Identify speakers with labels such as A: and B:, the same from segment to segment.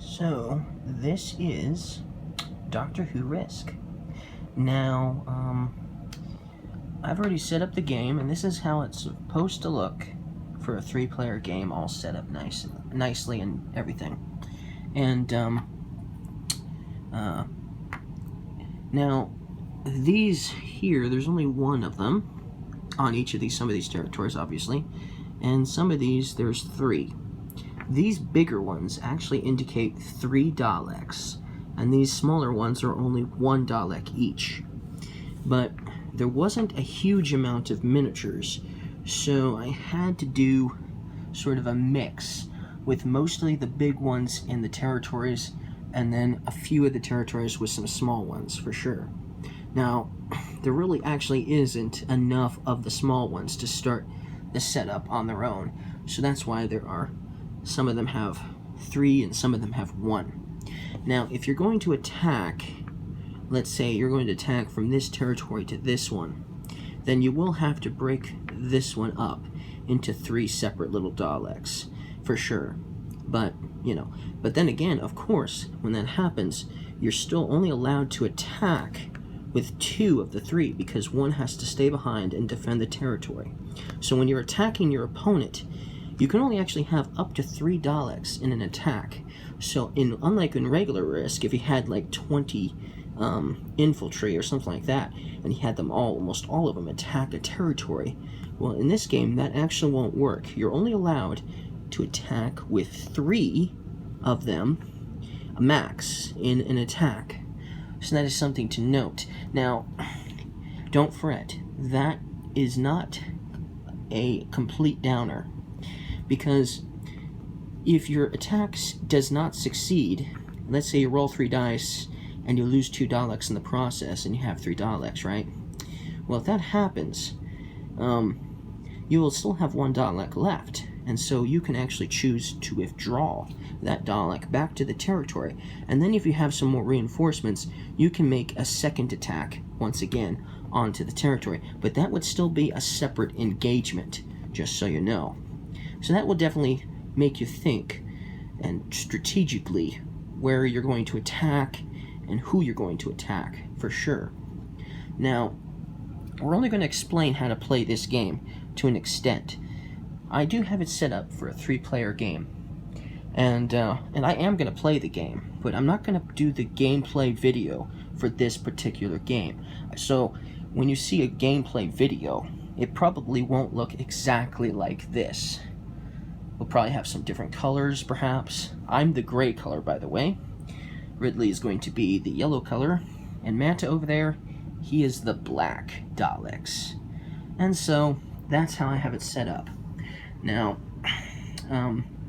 A: So, this is Doctor Who Risk. Now, I've already set up the game, and this is how it's supposed to look for a 3-player game, all set up nicely and everything. And, now, these here, there's only one of them on each of some of these territories, obviously, and some of these, there's 3. These bigger ones actually indicate 3 Daleks, and these smaller ones are only 1 Dalek each. But there wasn't a huge amount of miniatures, so I had to do sort of a mix with mostly the big ones in the territories, and then a few of the territories with some small ones, for sure. Now, there really actually isn't enough of the small ones to start the setup on their own, so that's why some of them have 3 and some of them have 1. Now, if you're going to attack, let's say you're going to attack from this territory to this one, then you will have to break this one up into 3 separate little Daleks, for sure. But then again, of course, when that happens, you're still only allowed to attack with 2 of the 3, because one has to stay behind and defend the territory. So when you're attacking your opponent, you can only actually have up to 3 Daleks in an attack. So unlike in regular Risk, if you had like 20 infantry or something like that, and you had them almost all of them attack a territory, well, in this game that actually won't work. You're only allowed to attack with 3 of them max in an attack. So that is something to note. Now, don't fret, that is not a complete downer, because if your attack does not succeed, let's say you roll 3 dice and you lose 2 Daleks in the process, and you have 3 Daleks, right? Well, if that happens, you will still have 1 Dalek left, and so you can actually choose to withdraw that Dalek back to the territory, and then if you have some more reinforcements, you can make a second attack once again onto the territory, but that would still be a separate engagement, just so you know. So that will definitely make you think, and strategically, where you're going to attack and who you're going to attack, for sure. Now, we're only going to explain how to play this game to an extent. I do have it set up for a 3-player game, and I am going to play the game, but I'm not going to do the gameplay video for this particular game. So when you see a gameplay video, it probably won't look exactly like this. We'll probably have some different colors, perhaps. I'm the gray color, by the way. Ridley is going to be the yellow color, and Manta over there, he is the black Daleks. And so that's how I have it set up. Now,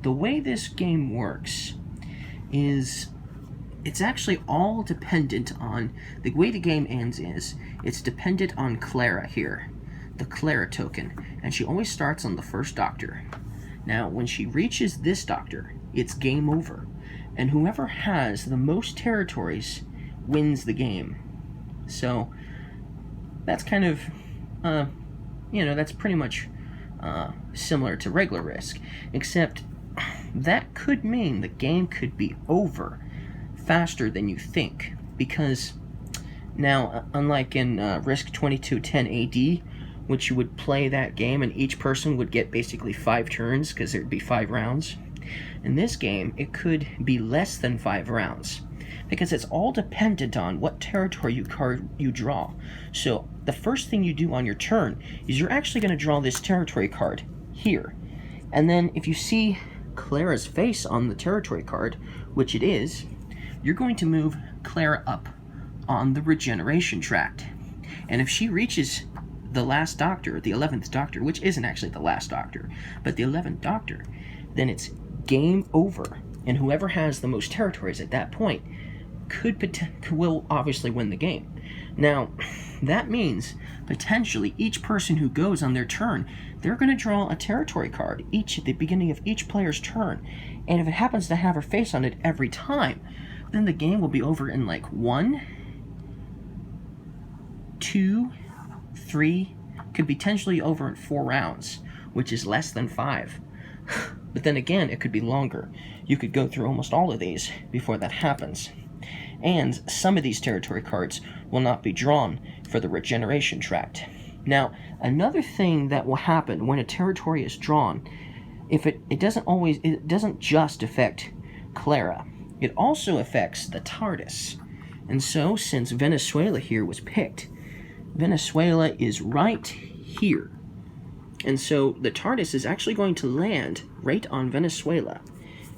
A: the way this game works is it's actually all dependent on, the way the game ends is, it's dependent on Clara here, the Clara token, and she always starts on the first Doctor. Now, when she reaches this Doctor, it's game over, and whoever has the most territories wins the game. So, that's kind of, that's pretty much similar to regular Risk, except that could mean the game could be over faster than you think, because now, unlike in Risk 2210 AD, which you would play that game and each person would get basically 5 turns because there'd be 5 rounds, in this game it could be less than 5 rounds, because it's all dependent on what territory card you draw. So the first thing you do on your turn is you're actually going to draw this territory card here, and then if you see Clara's face on the territory card, which it is, you're going to move Clara up on the regeneration tract, and if she reaches the last Doctor, the 11th Doctor, which isn't actually the last Doctor, but the 11th Doctor, then it's game over, and whoever has the most territories at that point will obviously win the game. Now, that means potentially each person who goes on their turn, they're going to draw a territory card each at the beginning of each player's turn, and if it happens to have her face on it every time, then the game will be over in like 1, 2, 3, could potentially over in 4 rounds, which is less than 5. But then again, it could be longer. You could go through almost all of these before that happens. And some of these territory cards will not be drawn for the regeneration tract. Now, another thing that will happen when a territory is drawn, if it doesn't just affect Clara, it also affects the TARDIS. And so, since Venezuela here was picked, Venezuela is right here. And so the TARDIS is actually going to land right on Venezuela.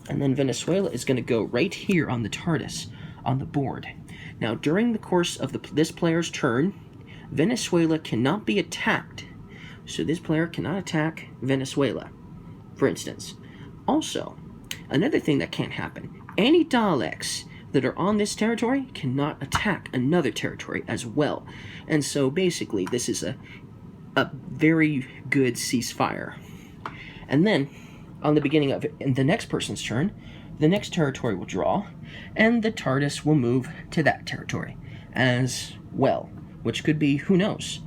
A: And then Venezuela is going to go right here on the TARDIS on the board. Now, during the course of this player's turn, Venezuela cannot be attacked. So this player cannot attack Venezuela, for instance. Also, another thing that can't happen, any Daleks that are on this territory cannot attack another territory as well. And so basically, this is a very good ceasefire. And then, on the beginning of the next person's turn, the next territory will draw, and the TARDIS will move to that territory as well, which could be, who knows,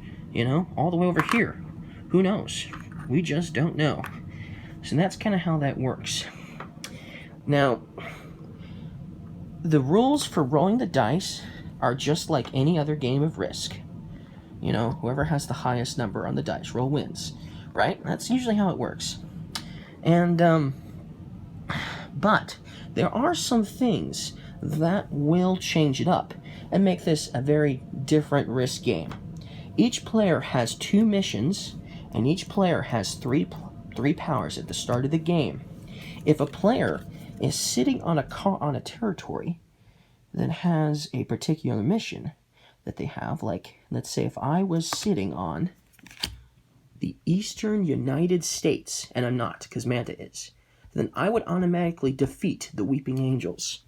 A: all the way over here. Who knows? We just don't know. So that's kind of how that works. Now, the rules for rolling the dice are just like any other game of Risk. Whoever has the highest number on the dice roll wins, right? That's usually how it works. And, but there are some things that will change it up and make this a very different Risk game. Each player has 2 missions, and each player has three powers at the start of the game. If a player is sitting on a territory that has a particular mission that they have, like, let's say if I was sitting on the Eastern United States, and I'm not, because Manta is, then I would automatically defeat the Weeping Angels.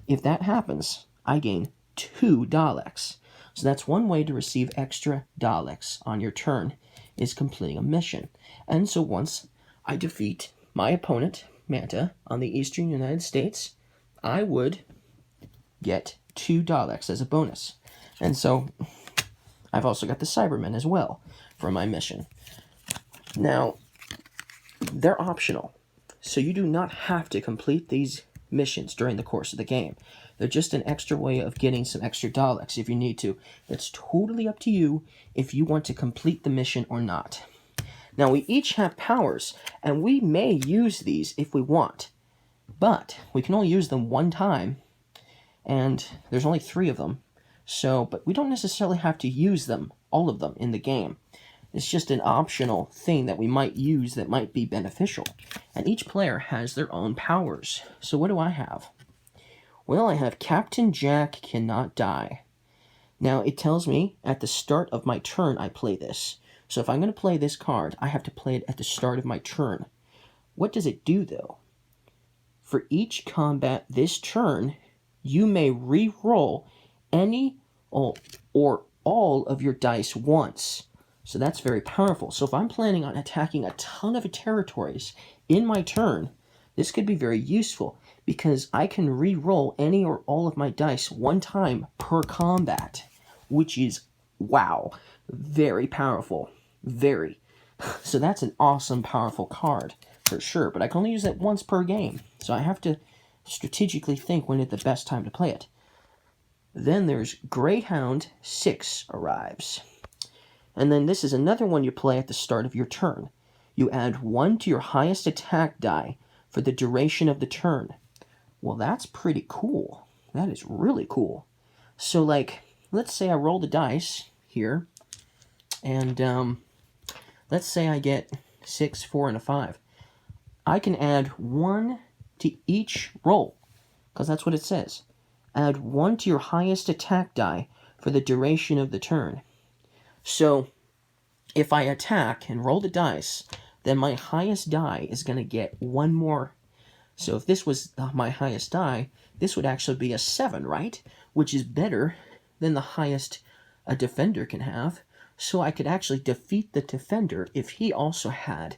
A: If that happens, I gain 2 Daleks. So that's one way to receive extra Daleks on your turn, is completing a mission. And so once I defeat my opponent, Manta, on the Eastern United States, I would get 2 Daleks as a bonus. And so I've also got the Cybermen as well for my mission. Now, they're optional, so you do not have to complete these missions during the course of the game. They're just an extra way of getting some extra Daleks if you need to. It's totally up to you if you want to complete the mission or not. Now, we each have powers, and we may use these if we want, but we can only use them one time, and there's only 3 of them. But we don't necessarily have to use them, all of them, in the game. It's just an optional thing that we might use that might be beneficial. And each player has their own powers. So what do I have? Well, I have Captain Jack cannot die. Now, it tells me at the start of my turn I play this. So if I'm going to play this card, I have to play it at the start of my turn. What does it do, though? For each combat this turn, you may re-roll any or all of your dice once. So that's very powerful. So if I'm planning on attacking a ton of territories in my turn, this could be very useful because I can re-roll any or all of my dice one time per combat, which is, wow, very powerful. Very. So that's an awesome, powerful card for sure, but I can only use it once per game. So I have to strategically think when is the best time to play it. Then there's Greyhound 6 arrives. And then this is another one you play at the start of your turn. You add 1 to your highest attack die for the duration of the turn. Well, that's pretty cool. That is really cool. So, like, let's say I roll the dice here, and let's say I get 6, 4, and a 5. I can add 1 to each roll, because that's what it says. Add 1 to your highest attack die for the duration of the turn. So, if I attack and roll the dice, then my highest die is going to get 1 more. So if this was my highest die, this would actually be a 7, right? Which is better than the highest a defender can have. So I could actually defeat the defender if he also had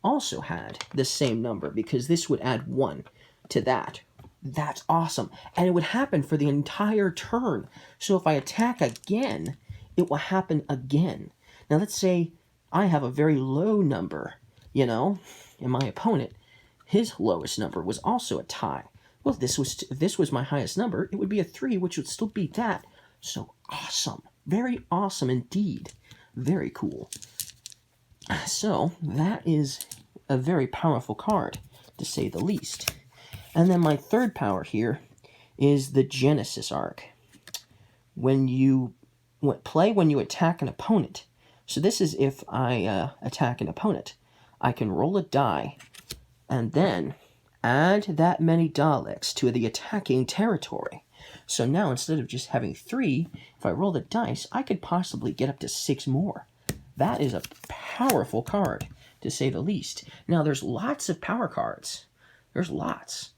A: the same number, because this would add 1 to that. That's awesome. And it would happen for the entire turn. So if I attack again, it will happen again. Now let's say I have a very low number, and my opponent his lowest number was also a tie. Well, if this was my highest number, it would be a 3, which would still beat that. So awesome. Very awesome indeed. Very cool. So that is a very powerful card, to say the least. And then my third power here is the Genesis Arc. When you attack an opponent. So this is if I attack an opponent. I can roll a die and then add that many Daleks to the attacking territory. So now instead of just having 3, if I roll the dice, I could possibly get up to 6 more. That is a powerful card, to say the least. Now there's lots of power cards. There's lots.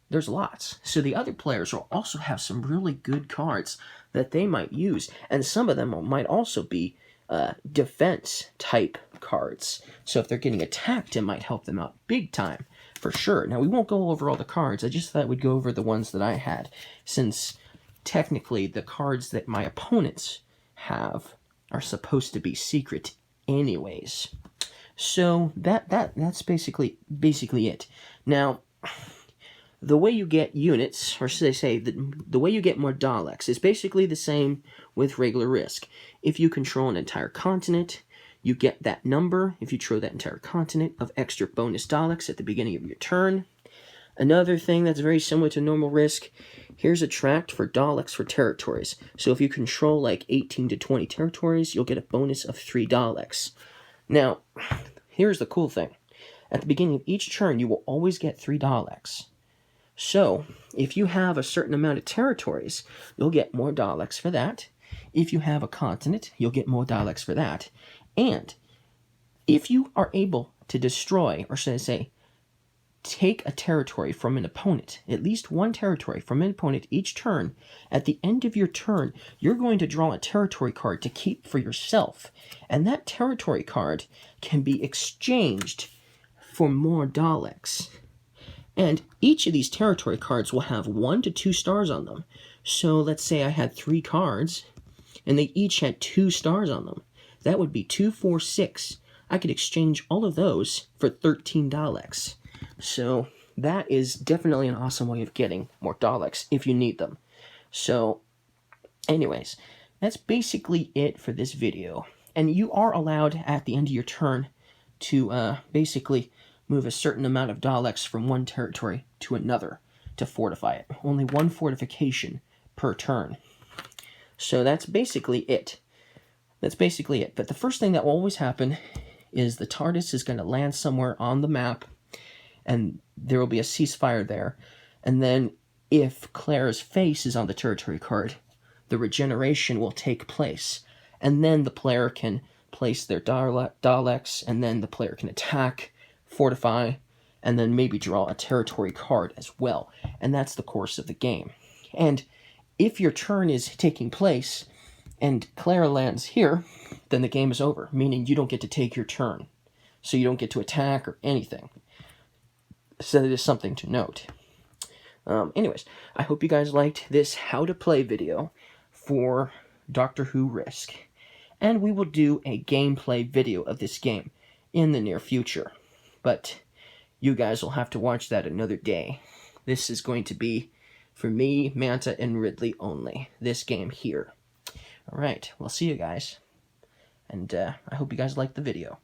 A: So the other players will also have some really good cards that they might use. And some of them might also be defense type cards. So if they're getting attacked, it might help them out big time, for sure. Now we won't go over all the cards. I just thought we'd go over the ones that I had, since technically the cards that my opponents have are supposed to be secret anyways. So that's basically it. Now, the way you get units, or should I say, the way you get more Daleks is basically the same with regular Risk. If you control an entire continent, you get that number, if you control that entire continent, of extra bonus Daleks at the beginning of your turn. Another thing that's very similar to normal Risk, here's a tract for Daleks for territories. So if you control like 18 to 20 territories, you'll get a bonus of 3 Daleks. Now, here's the cool thing. At the beginning of each turn, you will always get 3 Daleks. So, if you have a certain amount of territories, you'll get more Daleks for that. If you have a continent, you'll get more Daleks for that. And if you are able to destroy, or should I say, take a territory from an opponent, at least one territory from an opponent each turn, at the end of your turn, you're going to draw a territory card to keep for yourself. And that territory card can be exchanged for more Daleks. And each of these territory cards will have 1 to 2 stars on them. So let's say I had 3 cards, and they each had 2 stars on them. That would be 2, 4, 6. I could exchange all of those for 13 Daleks. So that is definitely an awesome way of getting more Daleks if you need them. So anyways, that's basically it for this video. And you are allowed at the end of your turn to basically move a certain amount of Daleks from one territory to another to fortify it. Only 1 fortification per turn. So that's basically it. But the first thing that will always happen is the TARDIS is going to land somewhere on the map, and there will be a ceasefire there. And then if Claire's face is on the territory card, the regeneration will take place. And then the player can place their Daleks, and then the player can attack, fortify, and then maybe draw a territory card as well. And that's the course of the game. And if your turn is taking place and Claire lands here, then the game is over, meaning you don't get to take your turn. So you don't get to attack or anything. So that is something to note. Anyways, I hope you guys liked this how to play video for Doctor Who Risk. And we will do a gameplay video of this game in the near future. But you guys will have to watch that another day. This is going to be for me, Manta, and Ridley only. This game here. Alright, we'll see you guys. And I hope you guys liked the video.